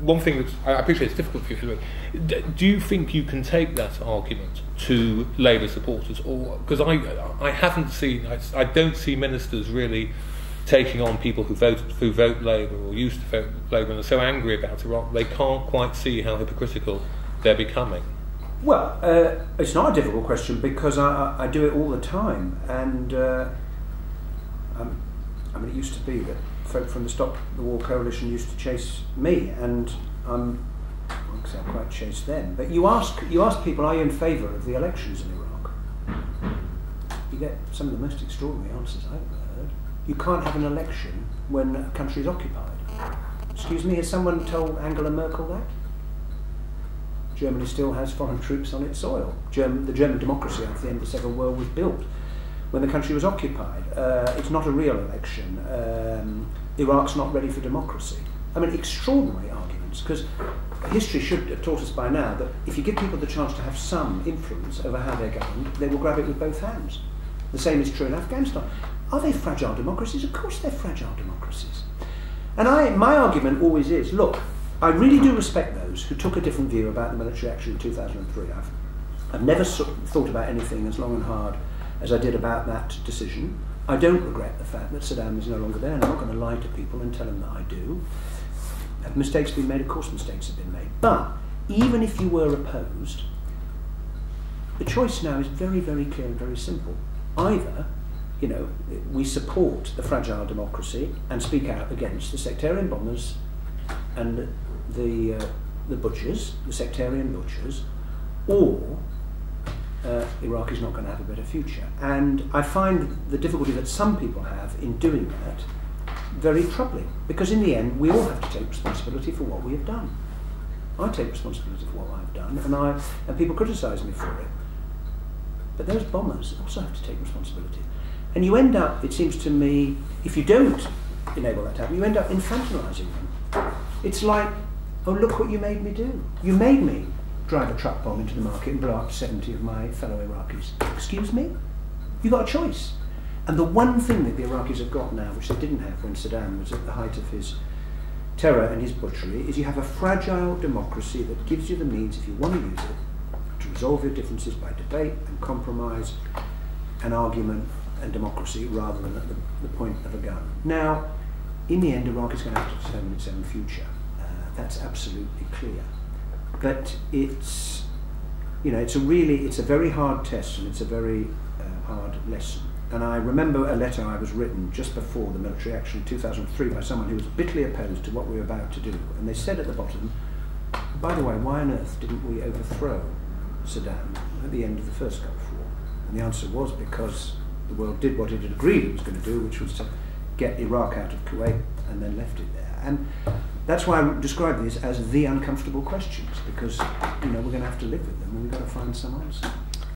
one thing that I appreciate it's difficult for you, Hilary. Do you think you can take that argument to Labour supporters, or because I haven't seen, I don't see ministers really taking on people who vote Labour or used to vote Labour and are so angry about Iraq they can't quite see how hypocritical they're becoming? Well, it's not a difficult question because I do it all the time, and I mean, it used to be that folk from the Stop the War Coalition used to chase me, and I won't say I quite chased them. But you ask people, are you in favour of the elections in Iraq? You get some of the most extraordinary answers I've ever heard. You can't have an election when a country is occupied. Excuse me, has someone told Angela Merkel that? Germany still has foreign troops on its soil. The German democracy after the end of the Second World War was built when the country was occupied. It's not a real election. Iraq's not ready for democracy. I mean, extraordinary arguments, because history should have taught us by now that if you give people the chance to have some influence over how they're governed, they will grab it with both hands. The same is true in Afghanistan. Are they fragile democracies? Of course they're fragile democracies. And my argument always is, look, I really do respect those who took a different view about the military action in 2003. I've never thought about anything as long and hard as I did about that decision. I don't regret the fact that Saddam is no longer there, and I'm not going to lie to people and tell them that I do. Have mistakes been made? Of course mistakes have been made. But even if you were opposed, the choice now is very, very clear and very simple. Either, you know, we support the fragile democracy and speak out against the sectarian bombers and the butchers, the sectarian butchers, or Iraq is not going to have a better future. And I find the difficulty that some people have in doing that very troubling, because in the end we all have to take responsibility for what we have done. I take responsibility for what I've done, and people criticise me for it. But those bombers also have to take responsibility. And you end up, it seems to me, if you don't enable that to happen, you end up infantilising them. It's like, oh, look what you made me do. You made me drive a truck bomb into the market and blow up 70 of my fellow Iraqis. Excuse me? You got a choice. And the one thing that the Iraqis have got now, which they didn't have when Saddam was at the height of his terror and his butchery, is you have a fragile democracy that gives you the means, if you want to use it, to resolve your differences by debate and compromise and argument and democracy rather than at the point of a gun. Now, in the end, Iraq is going to have to determine its own future. That's absolutely clear. But it's, you know, it's a very hard test, and it's a very hard lesson. And I remember a letter I was written just before the military action in 2003 by someone who was bitterly opposed to what we were about to do. And they said at the bottom, by the way, why on earth didn't we overthrow Saddam at the end of the first Gulf War? And the answer was because the world did what it had agreed it was going to do, which was to get Iraq out of Kuwait and then left it there. And that's why I describe these as the uncomfortable questions, because, you know, we're going to have to live with them and we've got to find some answer.